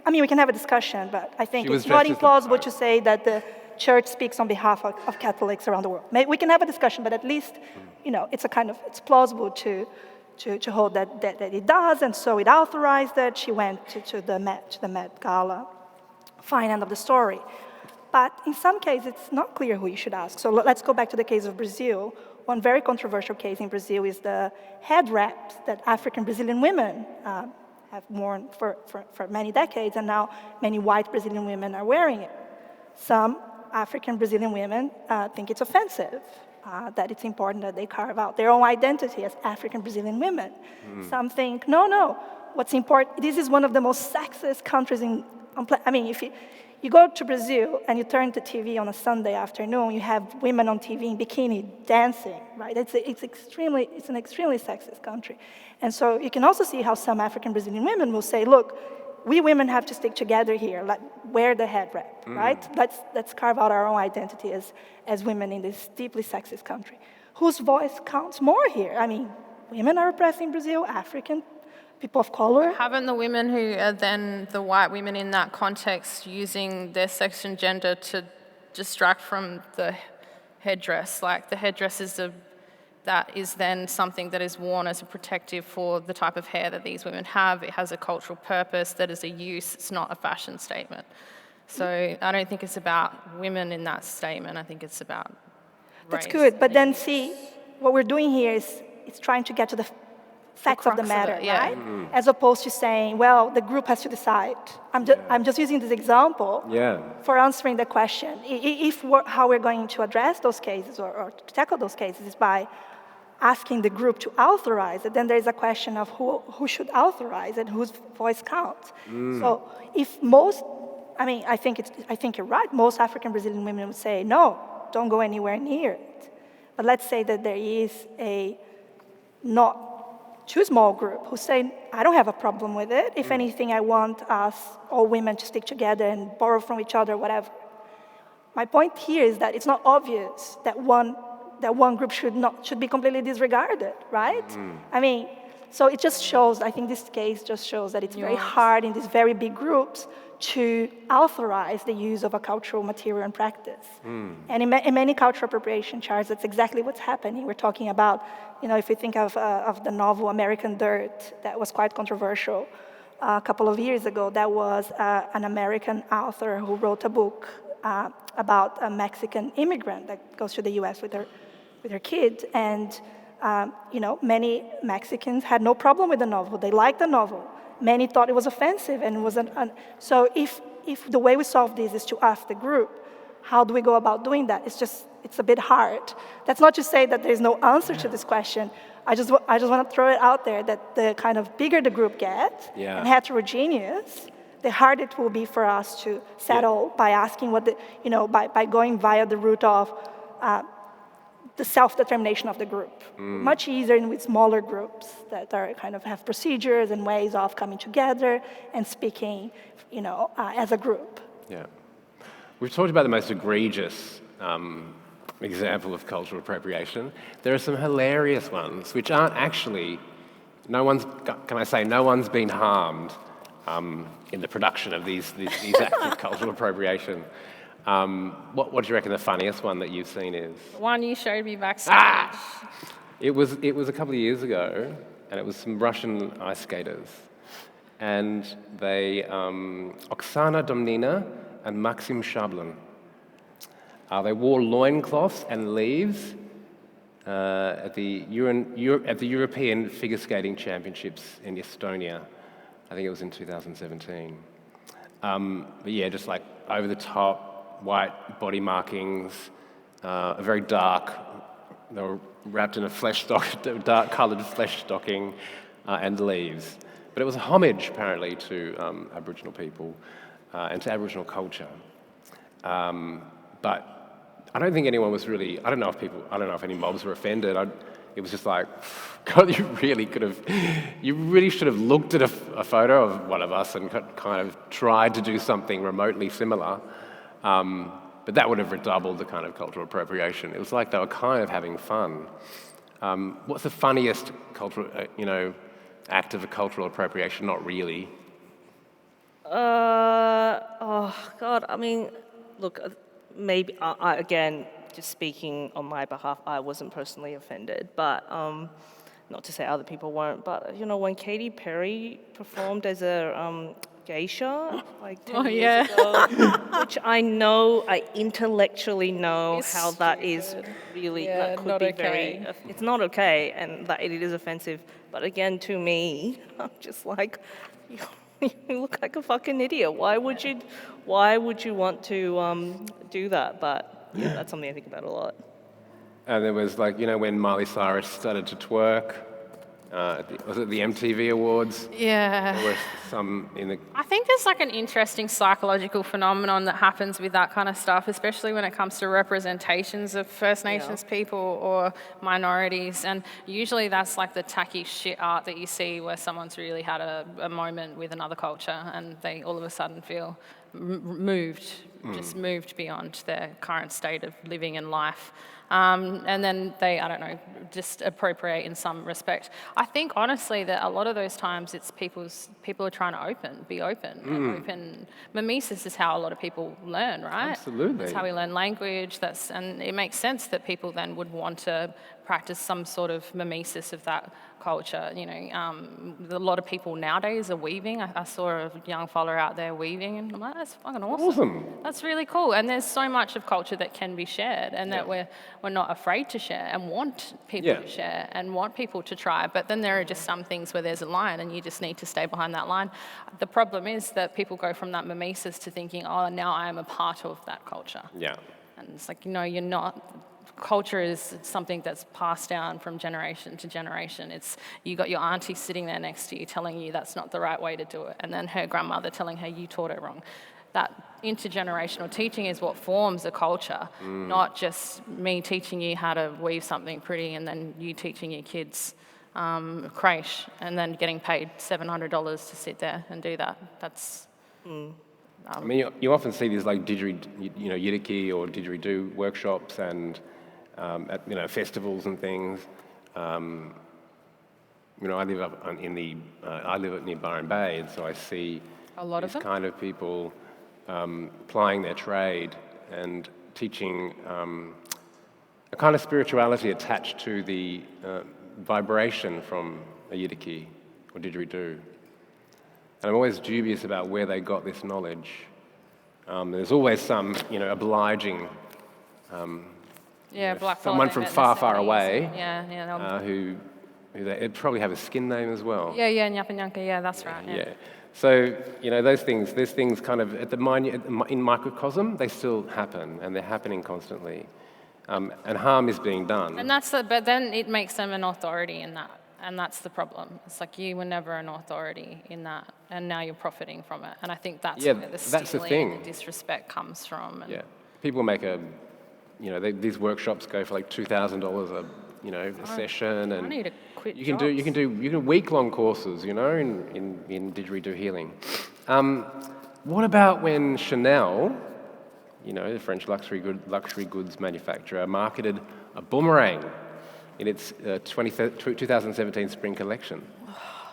have a discussion, but I think it's not implausible to say that the Church speaks on behalf of Catholics around the world. We can have a discussion, but at least, you know, it's plausible to hold that it does, and so it authorized that she went to the Met Gala. Fine, end of the story. But in some cases, it's not clear who you should ask. So let's go back to the case of Brazil. One very controversial case in Brazil is the head wraps that African Brazilian women have worn for many decades, and now many white Brazilian women are wearing it. Some African Brazilian women think it's offensive, that it's important that they carve out their own identity as African Brazilian women. Some think, no, what's important, this is one of the most sexist countries if you go to Brazil and you turn to TV on a Sunday afternoon, you have women on TV in bikini dancing, right? It's an extremely sexist country. And so you can also see how some African Brazilian women will say, look, we women have to stick together here, like wear the head wrap, right? Let's carve out our own identity as women in this deeply sexist country. Whose voice counts more here? I mean, women are oppressed in Brazil, African people of color. Haven't the women who are then the white women in that context using their sex and gender to distract from the headdress? Like the headdress that is then something that is worn as a protective for the type of hair that these women have. It has a cultural purpose, that is a use, it's not a fashion statement. So I don't think it's about women in that statement, I think it's about race. That's good, but then see, what we're doing here is it's trying to get to the facts of the matter, right? As opposed to saying, well, the group has to decide. I'm just using this example for answering the question. How we're going to address those cases or to tackle those cases is by asking the group to authorize it, then there is a question of who should authorize it, whose voice counts. So if I think you're right, most African Brazilian women would say, no, don't go anywhere near it. But let's say that there is a not too small group who say, I don't have a problem with it. If anything, I want us, all women, to stick together and borrow from each other, whatever. My point here is that it's not obvious that one group should be completely disregarded, right? I mean, so it just shows, I think this case just shows that it's very hard in these very big groups to authorize the use of a cultural material and practice. And in many cultural appropriation charts, that's exactly what's happening. We're talking about, if you think of the novel American Dirt, that was quite controversial a couple of years ago. That was an American author who wrote a book about a Mexican immigrant that goes to the US with her kid. And many Mexicans had no problem with the novel. They liked the novel. Many thought it was offensive, and so if the way we solve this is to ask the group, how do we go about doing that? It's a bit hard. That's not to say that there's no answer to this question. I just want to throw it out there that the kind of bigger the group gets and heterogeneous, the harder it will be for us to settle by asking by going via the route of the self-determination of the group. Much easier with smaller groups that are kind of have procedures and ways of coming together and speaking, as a group. Yeah. We've talked about the most egregious example of cultural appropriation. There are some hilarious ones, which aren't actually, no one's been harmed in the production of these acts of cultural appropriation. What do you reckon the funniest one that you've seen is? The one you showed me backstage. It was a couple of years ago, and it was some Russian ice skaters. And they, Oksana Domnina and Maxim Shablin, they wore loincloths and leaves at the European Figure Skating Championships in Estonia. I think it was in 2017. But yeah, just like over the top, white body markings, very dark. They were wrapped in a dark-coloured flesh stocking, and leaves. But it was a homage, apparently, to Aboriginal people and to Aboriginal culture. But I don't think anyone was really. I don't know if any mobs were offended. It was just like, God, you really should have looked at a photo of one of us and kind of tried to do something remotely similar. But that would have redoubled the kind of cultural appropriation. It was like they were kind of having fun. What's the funniest cultural, act of a cultural appropriation? Not really. Oh God, I mean, look, maybe I again, just speaking on my behalf, I wasn't personally offended, but not to say other people weren't. But when Katy Perry performed as a geisha, like 10 years ago, which I intellectually know It's how that stupid. is really, Yeah, that could not be okay. it's not okay, and that it is offensive. But again, to me, I'm just like, you look like a fucking idiot. Why would you want to do that? But yeah, that's something I think about a lot. And there was when Miley Cyrus started to twerk, was it the MTV Awards? Yeah. There were some in the... I think there's like an interesting psychological phenomenon that happens with that kind of stuff, especially when it comes to representations of First Nations people or minorities. And usually that's like the tacky shit art that you see where someone's really had a moment with another culture and they all of a sudden feel moved, just moved beyond their current state of living and life. And then they, just appropriate in some respect. I think, honestly, that a lot of those times it's people are trying to be open. And open. Mimesis is how a lot of people learn, right? Absolutely. That's how we learn language. And it makes sense that people then would want to practice some sort of mimesis of that culture. A lot of people nowadays are weaving. I saw a young fella out there weaving, and I'm like, that's fucking awesome. That's really cool. And there's so much of culture that can be shared, and that we're not afraid to share and want people to share and want people to try. But then there are just some things where there's a line, and you just need to stay behind that line. The problem is that people go from that mimesis to thinking, oh, now I am a part of that culture. Yeah. And it's like, no, you're not. Culture is something that's passed down from generation to generation. You got your auntie sitting there next to you telling you that's not the right way to do it, and then her grandmother telling her you taught her wrong. That intergenerational teaching is what forms a culture, not just me teaching you how to weave something pretty and then you teaching your kids creche and then getting paid $700 to sit there and do that. That's... I mean, you often see these like yidaki or didgeridoo workshops and at festivals and things. I live up I live near Byron Bay, and so I see A lot of these them? kind of people plying their trade and teaching a kind of spirituality attached to the vibration from a yidaki or didgeridoo. And I'm always dubious about where they got this knowledge. There's always some, obliging black someone from far, far away Yeah. who they'd probably have a skin name as well. Yeah, Nyapa Nyanka, yeah, that's right. Yeah. So, those things kind of in microcosm, they still happen, and they're happening constantly. And harm is being done. And but then it makes them an authority in that, and that's the problem. It's like you were never an authority in that, and now you're profiting from it. And I think that's where the stealing and the disrespect comes from. And People make these workshops go for like $2,000 a session, and I need to quit you can do week-long courses, in didgeridoo healing. What about when Chanel, the French luxury goods manufacturer, marketed a boomerang in its 2017 spring collection?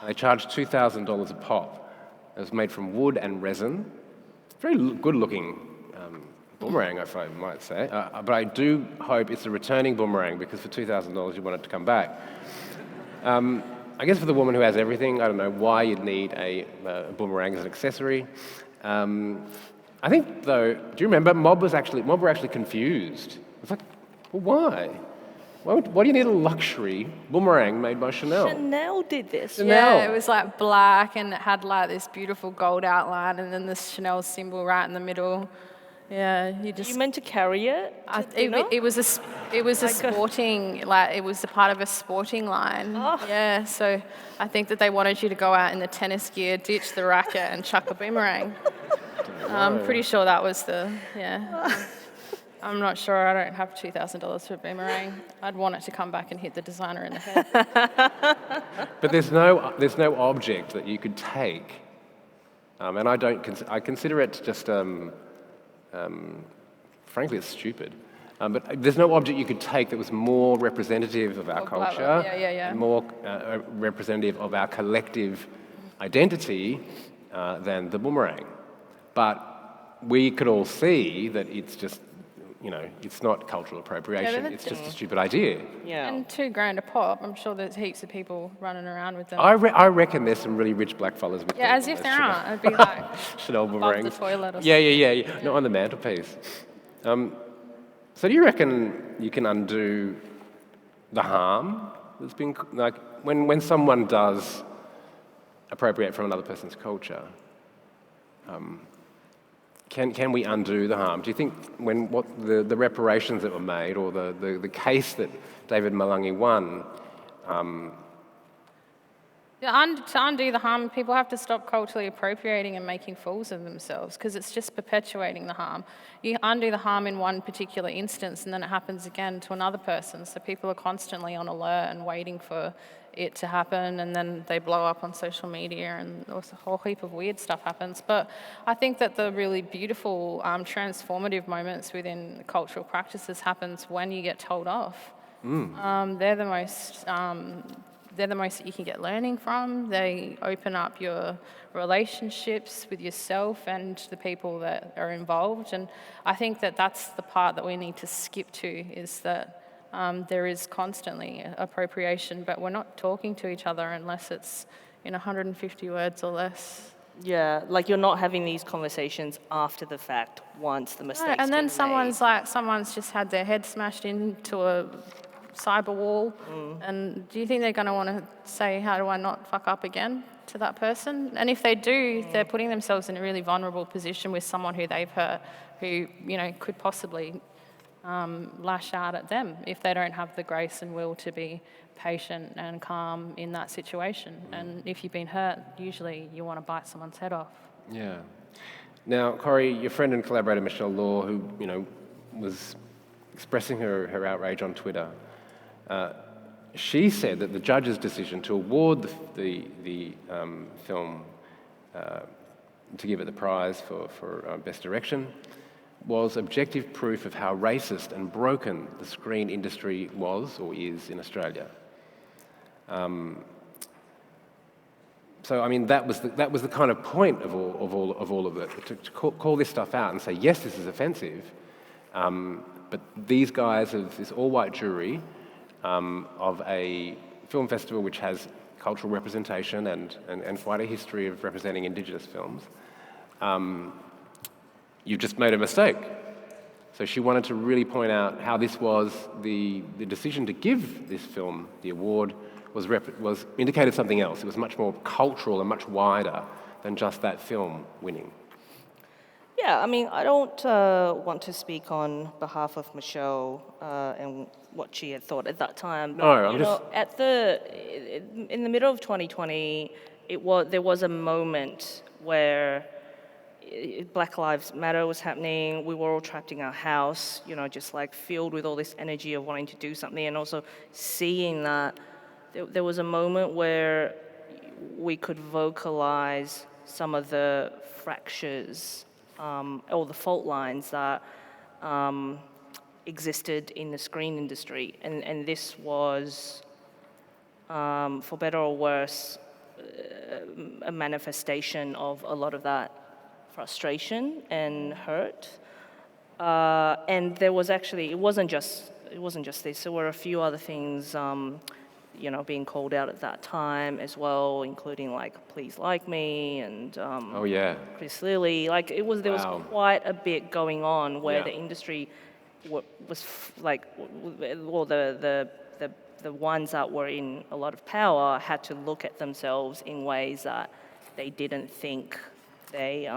They charged $2,000 a pop. It was made from wood and resin. Very good-looking boomerang, if I might say. But I do hope it's a returning boomerang, because for $2,000 you want it to come back. I guess for the woman who has everything, I don't know why you'd need a boomerang as an accessory. I think, though, do you remember, Mob were actually confused. It's like, well, why? Why do you need a luxury boomerang made by Chanel? Chanel did this. Chanel. Yeah, it was like black and it had like this beautiful gold outline and then this Chanel symbol right in the middle. Yeah, you meant to carry it? It was a sporting, it was a part of a sporting line. Oh. Yeah, so I think that they wanted you to go out in the tennis gear, ditch the racket and chuck a boomerang. I'm pretty sure that was I'm not sure. I don't have $2,000 for a boomerang. I'd want it to come back and hit the designer in the head. But there's no object that you could take, and I consider it just frankly, it's stupid. But there's no object you could take that was more representative of our culture, and more representative of our collective identity than the boomerang. But we could all see that it's just, it's not cultural appropriation. It's just a stupid idea. Yeah. And $2,000 a pop. I'm sure there's heaps of people running around with them. I reckon there's some really rich black fellas with them. As if there aren't. It'd be like Chanel boomerangs. above the toilet or something. Yeah. Not on the mantelpiece. So do you reckon you can undo the harm that's been, like, when someone does appropriate from another person's culture? Can we undo the harm? Do you think the reparations that were made, or the case that David Malangi won? To undo the harm, people have to stop culturally appropriating and making fools of themselves, because it's just perpetuating the harm. You undo the harm in one particular instance and then it happens again to another person. So people are constantly on alert and waiting for it to happen, and then they blow up on social media and a whole heap of weird stuff happens. But I think that the really beautiful transformative moments within cultural practices happens when you get told off. They're the most that you can get learning from. They open up your relationships with yourself and the people that are involved. And I think that that's the part that we need to skip to, is that there is constantly appropriation, but we're not talking to each other unless it's in 150 words or less. Yeah, like you're not having these conversations after the fact once the mistake's and then been someone's made. just had their head smashed into a cyber wall, and do you think they're going to want to say, how do I not fuck up again to that person? And if they do, they're putting themselves in a really vulnerable position with someone who they've hurt, who could possibly lash out at them if they don't have the grace and will to be patient and calm in that situation. And if you've been hurt, usually you want to bite someone's head off. Yeah. Now, Corrie, your friend and collaborator Michelle Law, who was expressing her outrage on Twitter, she said that the judge's decision to award the film to give it the prize for Best Direction was objective proof of how racist and broken the screen industry was or is in Australia. So I mean, that was the kind of point of all of it, to call this stuff out and say, yes, this is offensive, but these guys, this all-white jury of a film festival which has cultural representation and quite a history of representing Indigenous films, you've just made a mistake. So she wanted to really point out how this was the decision to give this film the award was indicated something else. It was much more cultural and much wider than just that film winning. Yeah, I mean, I don't want to speak on behalf of Michelle and what she had thought at that time. No, in the middle of 2020, there was a moment where Black Lives Matter was happening. We were all trapped in our house, just like filled with all this energy of wanting to do something, and also seeing that there was a moment where we could vocalize some of the fractures or the fault lines that existed in the screen industry. And this was, for better or worse, a manifestation of a lot of that frustration and hurt. And there was actually, it wasn't just this. There were a few other things, being called out at that time as well, including like Please Like Me and Chris Lilly. Like there was quite a bit going on where the industry was the ones that were in a lot of power had to look at themselves in ways that they didn't think they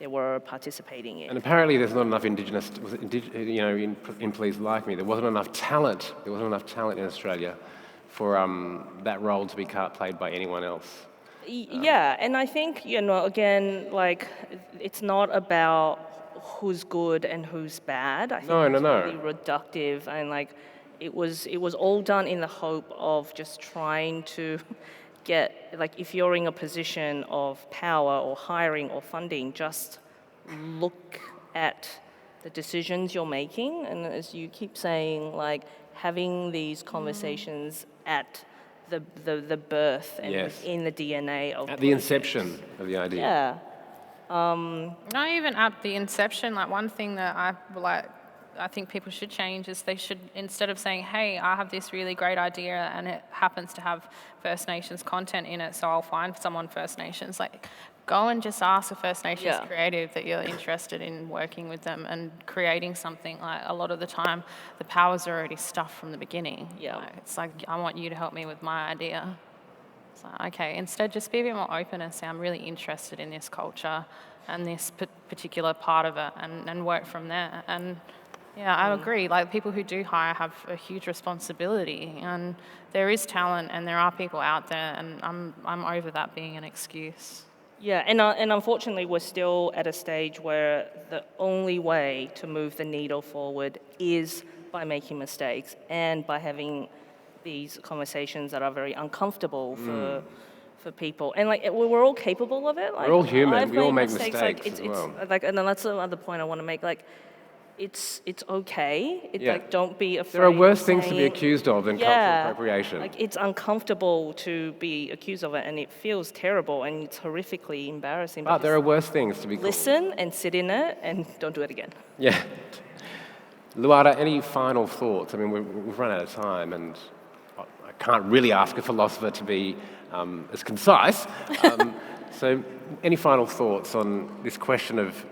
were participating in. And apparently there's not enough Indigenous, in Please Like Me, there wasn't enough talent. There wasn't enough talent in Australia for that role to be played by anyone else. Yeah, and I think, again, like, it's not about who's good and who's bad. I think it's really reductive, and like, it was all done in the hope of just trying to get, like, if you're in a position of power or hiring or funding, just look at the decisions you're making, and as you keep saying, like, having these conversations at the birth and within the DNA of at the inception of the idea. Yeah. Not even at the inception. Like, one thing that I think people should change is they should, instead of saying, hey, I have this really great idea and it happens to have First Nations content in it, so I'll find someone First Nations, like, go and just ask a First Nations creative that you're interested in working with them and creating something. Like, a lot of the time, the power's already stuffed from the beginning. Yeah. Like, it's like, I want you to help me with my idea. It's like, okay, instead just be a bit more open and say, I'm really interested in this culture and this particular part of it, and work from there. And yeah, I agree. Like, people who do hire have a huge responsibility, and there is talent and there are people out there, and I'm over that being an excuse. Yeah, and unfortunately, we're still at a stage where the only way to move the needle forward is by making mistakes and by having these conversations that are very uncomfortable for people. And like, we're all capable of it. Like, we're all human. We all make mistakes as well. Like, and then that's the other point I want to make. Like, it's okay. Like, don't be afraid. There are worse things to be accused of than cultural appropriation. Like, it's uncomfortable to be accused of it, and it feels terrible, and it's horrifically embarrassing. But there are worse things to be called. Listen and sit in it, and don't do it again. Yeah. Luara, any final thoughts? I mean, we've run out of time, and I can't really ask a philosopher to be as concise. So, any final thoughts on this question of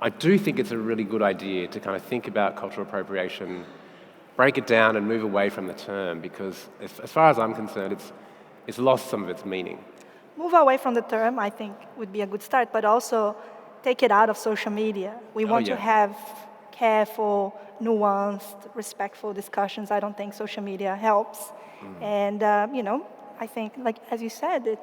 I do think it's a really good idea to kind of think about cultural appropriation, break it down and move away from the term, because as far as I'm concerned, it's lost some of its meaning. Move away from the term, I think, would be a good start, but also take it out of social media. We want to have careful, nuanced, respectful discussions. I don't think social media helps. And, I think, like, as you said,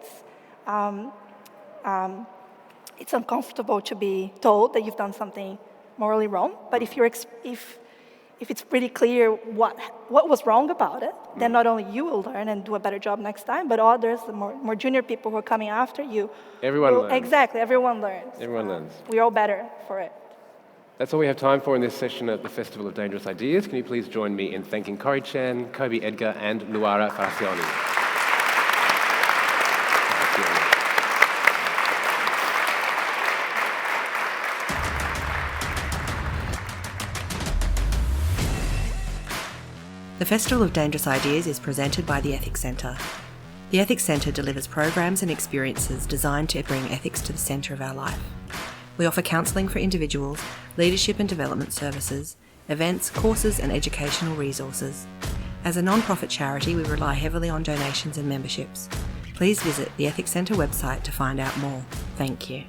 It's uncomfortable to be told that you've done something morally wrong. But if it's pretty clear what was wrong about it, then not only you will learn and do a better job next time, but others, the more junior people who are coming after you. Everyone learns. Exactly, everyone learns. Everyone learns. We're all better for it. That's all we have time for in this session at the Festival of Dangerous Ideas. Can you please join me in thanking Corrie Chen, Coby Edgar, and Luara Ferracioli? The Festival of Dangerous Ideas is presented by the Ethics Centre. The Ethics Centre delivers programs and experiences designed to bring ethics to the centre of our life. We offer counselling for individuals, leadership and development services, events, courses and educational resources. As a non-profit charity, we rely heavily on donations and memberships. Please visit the Ethics Centre website to find out more. Thank you.